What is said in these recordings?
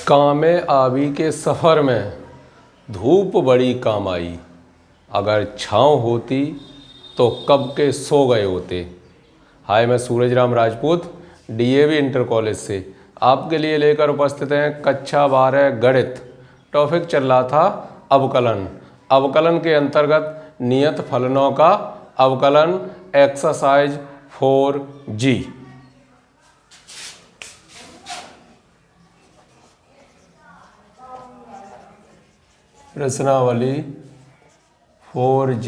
कामे आवी के सफ़र में धूप बड़ी काम आई, अगर छाँव होती तो कब के सो गए होते। हाय, मैं Suraj Ram Rajput DAV inter college से आपके लिए लेकर उपस्थित हैं कक्षा 12 गणित। टॉपिक चल रहा था अवकलन। अवकलन के अंतर्गत नियत फलनों का अवकलन एक्सरसाइज 4G। प्रश्नावली 4G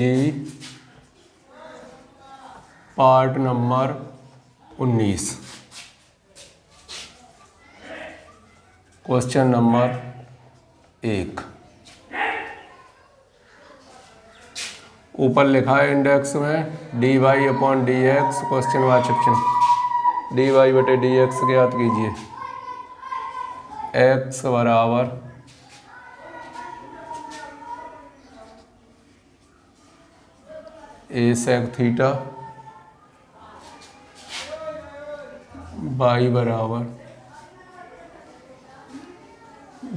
part number 19। Question number 1। ऊपर लिखा है इंडेक्स में dy/dx क्वेश्चन वाचक चिन्ह। dy/dx ज्ञात कीजिए। x बराबर a sec थीटा, y बराबर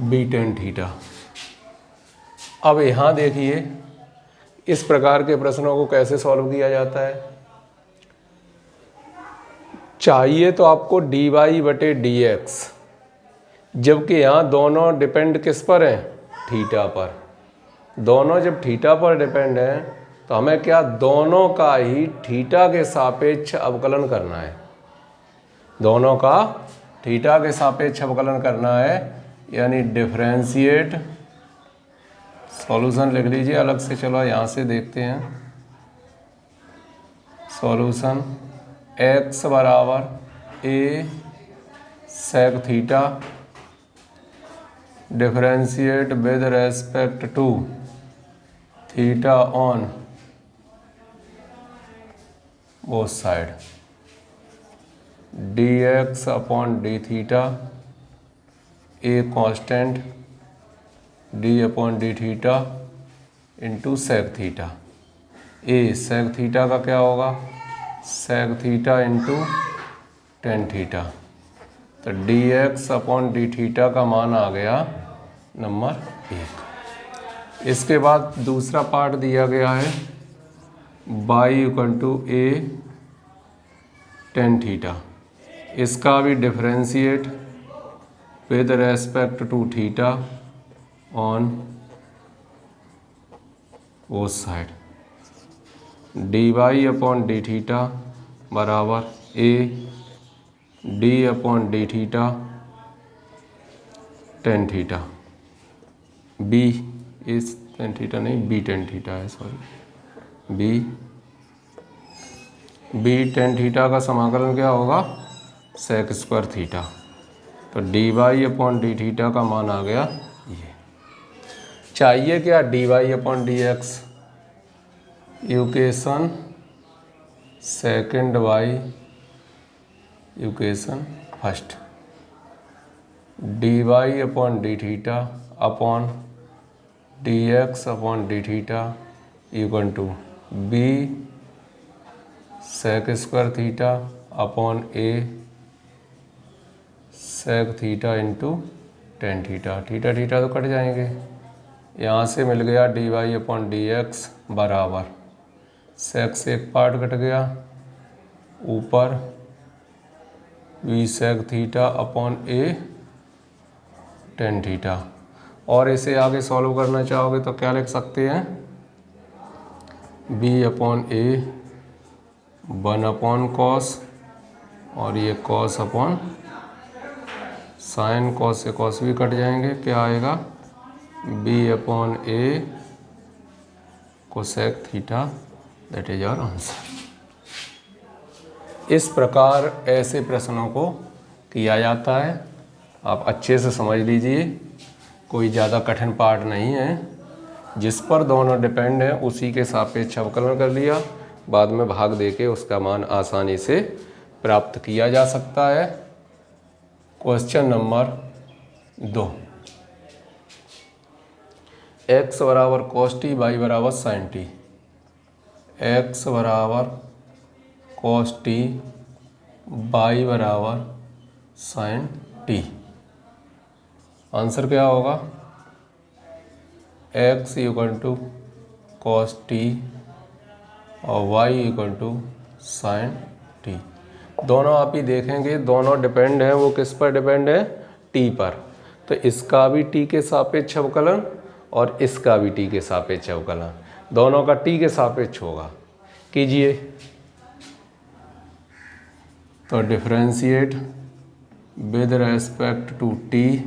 b tan थीटा। अब यहाँ देखिए इस प्रकार के प्रश्नों को कैसे सॉल्व किया जाता है। चाहिए तो आपको dy/dx, जबकि यहाँ दोनों डिपेंड किस पर हैं? थीटा पर। दोनों जब थीटा पर डिपेंड हैं तो हमें क्या दोनों का ही थीटा के सापेक्ष अवकलन करना है। दोनों का थीटा के सापेक्ष अवकलन करना है, यानी डिफरेंशिएट। सॉल्यूशन लिख लीजिए अलग से। चलो यहाँ से देखते हैं सॉल्यूशन। x बराबर a sec theta differentiate with respect to theta on both side dx upon d theta a constant d upon d theta into sec theta. a sec theta का क्या होगा? Sec theta into tan theta. तो dx upon d theta का मान आ गया number 1। इसके बाद दूसरा पार्ट दिया गया है y equal to a tan theta. इसका भी differentiate with respect to theta on both side dy upon d theta बराबर a d upon d theta tan theta. b इस टेन थीटा नहीं, b टेन थीटा है, sorry b tan theta का समाकलन क्या होगा? Sec square theta. तो dy upon d theta का मान आ गया ये। चाहिए क्या? dy upon dx equation second by equation first. dy upon d theta upon dx upon d theta equal to b sec square theta upon a sec theta into tan theta. Theta theta तो cut जाएंगे। यहाँ से मिल गया dy upon dx बराबर सेक से एक part cut गया, ऊपर v sec theta upon a tan theta. और इसे आगे सॉल्व करना चाहोगे तो क्या लिख सकते हैं? b upon a 1 upon cos, और ये कॉस अपॉन साइन। कॉस से कॉस भी कट जाएंगे। क्या आएगा? b upon a cosec theta, that is our answer. इस प्रकार ऐसे प्रश्नों को किया जाता है। आप अच्छे से समझ लीजिए, कोई ज़्यादा कठिन पार्ट नहीं है। जिस पर दोनों डिपेंड है उसी के सापेक्ष अवकलन कर लिया, बाद में भाग देके उसका मान आसानी से प्राप्त किया जा सकता है। Question number 2। x बराबर cos t, y बराबर sin t। x बराबर cos t, y बराबर sin t। आंसर क्या होगा, x equal to cos t और y equal to sine t. दोनों आप ही देखेंगे, दोनों डिपेंड है, वो किस पर डिपेंड है, t पर। तो इसका भी t के सापेक्ष अवकलन और इसका भी t के सापेक्ष अवकलन, दोनों का t के सापेक्ष होगा। कीजिए। तो differentiate with respect to t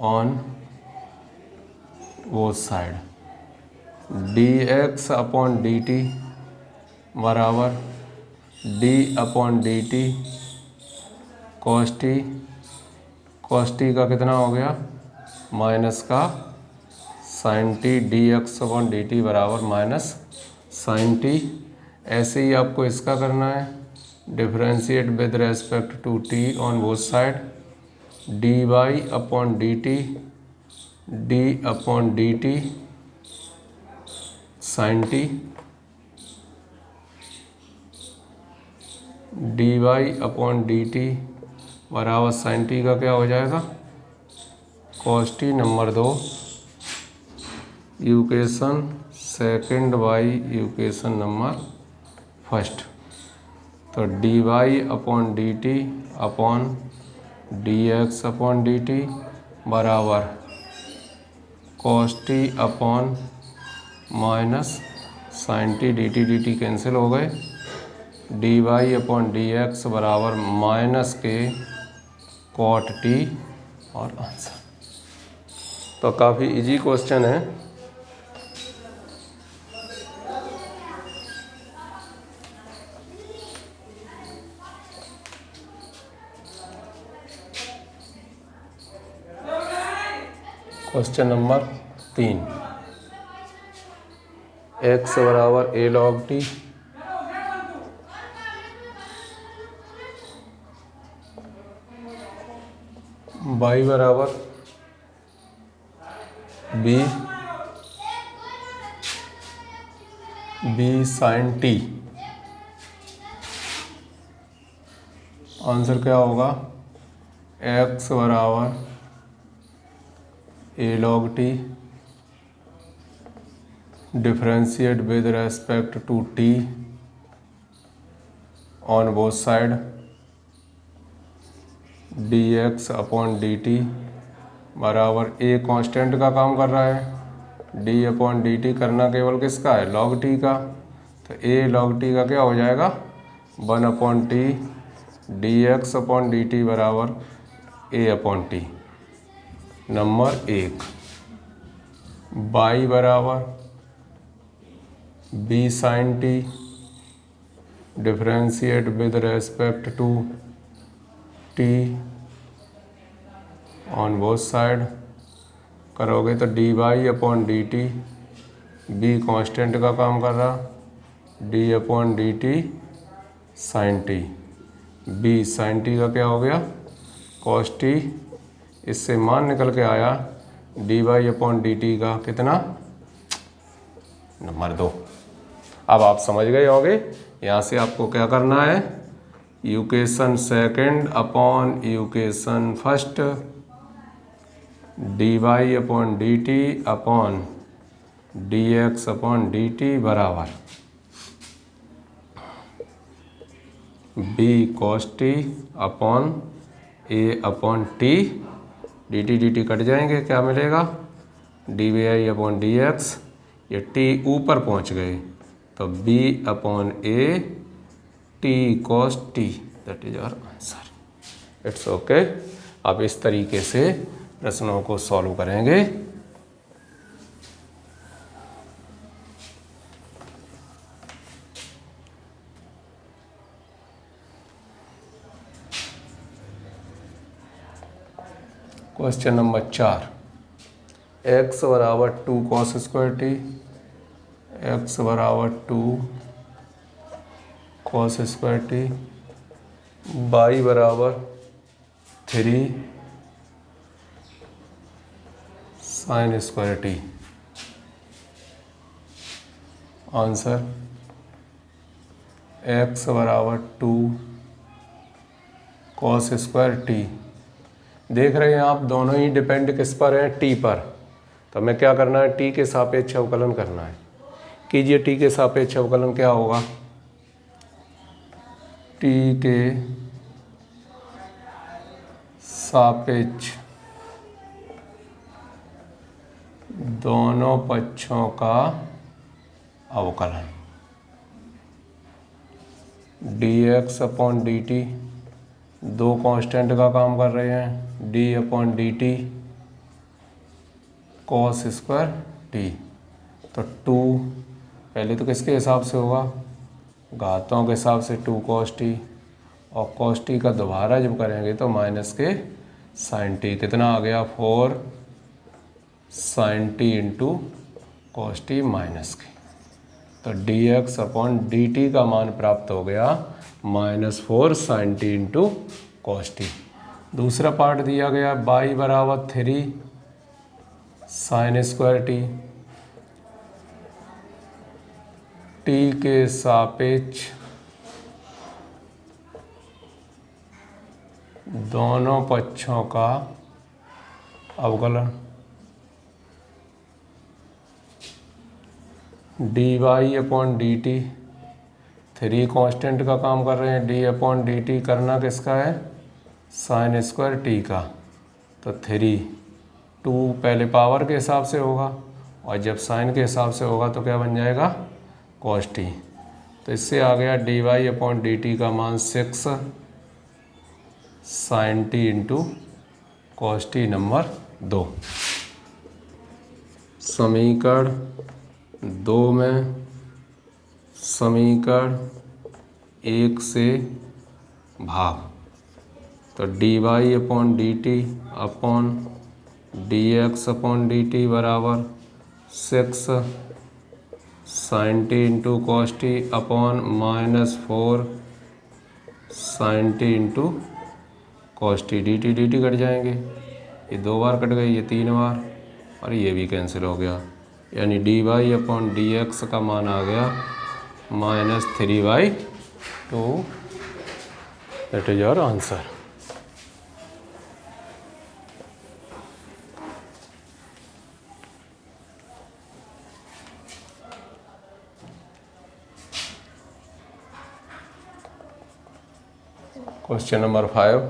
on both side, dx upon dt बराबर d upon dt cos t, cos t का कितना हो गया, माइनस का sine t, dx upon dt बराबर माइनस साइन टी। ऐसे ही आपको इसका करना है, differentiate with respect to t on both side, dy upon dt d upon dt sine t, dy upon dt बराबर साइन टी का क्या हो जाएगा, cos t. Number 2 equation second by equation number first. तो dy upon dt upon dx upon dt बराबर cos t upon minus sine t, dt cancel हो गए, dy upon dx बराबर माइनस के कॉट टी और आंसर। तो काफ़ी easy question है। क्वेश्चन नंबर 3, x बराबर a log t, y बराबर b साइन t। आंसर क्या होगा, x बराबर a log t, differentiate with respect to t on both side, dx upon dt बराबर a कांस्टेंट का काम कर रहा है, d अपॉन dt करना केवल किसका है, log t का। तो a log t का क्या हो जाएगा, 1 upon t, dx upon dt बराबर a upon t. Number 1 y बराबर b sine t, differentiate with respect to t on both side करोगे तो dy upon dt, b constant का काम कर रहा, d upon dt sine t, b sine t का क्या हो गया, cos t। इससे मान निकल के आया dy अपॉन dt का कितना, नंबर 2। अब आप समझ गए होंगे, यहाँ से आपको क्या करना है, equation second upon equation first, dy upon dt upon dx upon dt बराबर b cos t upon a upon t, dt cut जाएंगे, क्या मिलेगा, dy अपॉन dx, ये t ऊपर पहुँच गए तो b upon a t cos t, that is our answer. It's okay. अब इस तरीके से प्रश्नों को सॉल्व करेंगे। क्वेश्चन नंबर 4, x बराबर 2 cos स्क्वायर टी, x बराबर 2 cos स्क्वायर टी, y बराबर 3 sine square T. Answer x बराबर 2 cos स्क्वायर टी देख रहे हैं आप दोनों ही डिपेंड किस पर हैं, टी पर। तो हमें क्या करना है, टी के सापेक्ष अवकलन करना है। कीजिए, टी के सापेक्ष अवकलन क्या होगा, टी के सापेक्ष दोनों पक्षों का अवकलन, dx अपॉन dt, दो कांस्टेंट का काम कर रहे हैं, d upon dt cos square T. तो 2 पहले तो किसके हिसाब से होगा, घातों के हिसाब से 2 cos t, और cos t का दोबारा जब करेंगे तो माइनस के sin t, कितना आ गया 4 sin t into cos t minus के। तो dx अपॉन dt का मान प्राप्त हो गया -4 sin t into cos t। दूसरा पार्ट दिया गया y बराबर 3 sin स्क्वायर टी, टी के सापेक्ष दोनों पक्षों का अवकलन, dy upon D T, 3 constant का काम कर रहे हैं, d अपॉन डी टी करना किसका है, साइन स्क्वायर टी का। तो 3 2 पहले पावर के हिसाब से होगा, और जब साइन के हिसाब से होगा तो क्या बन जाएगा, cos t। तो इससे आ गया dy अपॉन डी टी का मान 6 sin t into cos t number 2। समीकरण 2 में समीकरण 1 से भाग, तो dy upon D T upon dx upon D T बराबर 6 sin t into cos t upon -4 sin t into cos t, dt cut जाएंगे, ये 2 बार कट गए, ये 3 बार, और ये भी कैंसिल हो गया, यानी dy अपॉन dx का मान आ गया -3/2। That is your answer. Question number 5,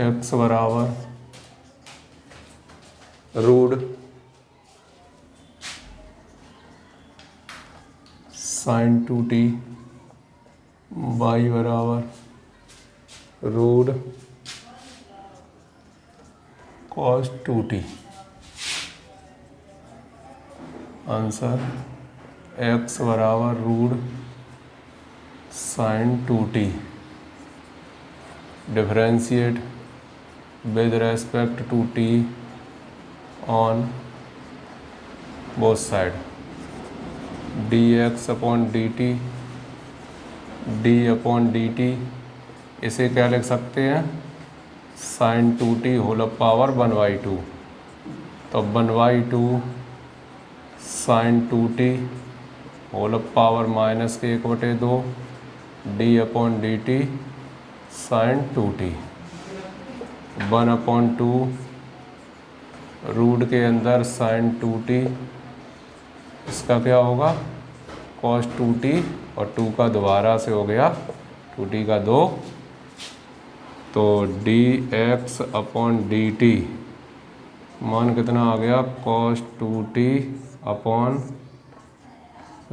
x बराबर रूट sin 2t, y बराबर root cos 2t। Answer x बराबर root sin 2t, differentiate with respect to t on both side, dx upon dt, d upon dt, इसे क्या लिख सकते हैं, sin 2t whole power 1/2। तो 1/2 sin 2t whole power -1/2 d upon dt sin 2t, 1/2 root के अंदर sin 2t, इसका क्या होगा cos 2t, और 2 का दोबारा से हो गया 2t का 2, तो dx अपॉन dt मान कितना आ गया cos 2t अपॉन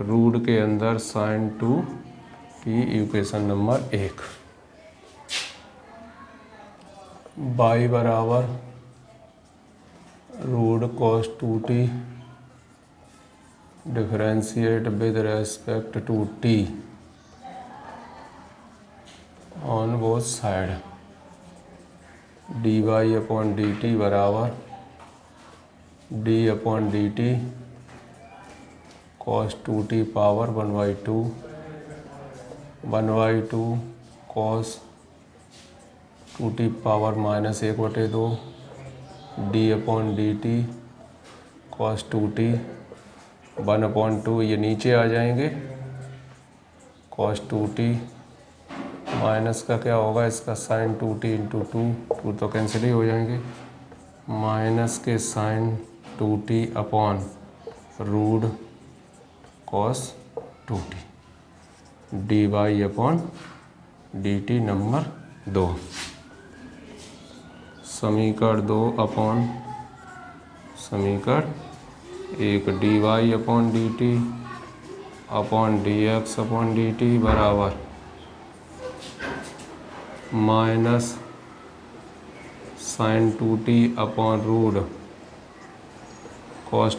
रूट के अंदर sin 2t, equation number 1। y बराबर root cos 2t differentiate with respect to t on both side, dy upon dt बराबर d upon dt cos 2t power 1/2 cos 2t power -1/2 d upon dt cos 2t 1/2 ये नीचे आ जाएंगे, cos 2t minus का क्या होगा इसका sin 2t into 2 तो cancel ही हो जाएंगे, माइनस के sin 2t upon root cos 2t dy upon dt number 2। समीकरण 2 अपॉन समीकरण 1 dy upon dt upon dx upon dt बराबर minus sin 2t upon root cos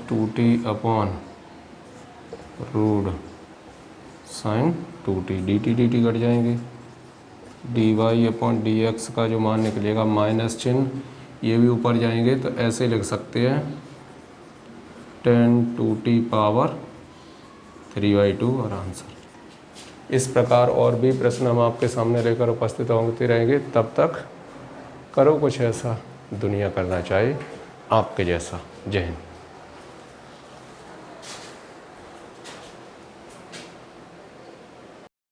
2t upon root sin 2t dt cut जाएंगे, dy upon dx का जो मान निकलेगा minus चिन्ह, ये भी ऊपर जाएंगे तो ऐसे लिख सकते हैं 10 2t पावर 3/2 और आंसर। इस प्रकार और भी प्रश्न हम आपके सामने लेकर उपस्थित होते रहेंगे। तब तक करो कुछ ऐसा दुनिया करना चाहे आपके जैसा। जय हिंद।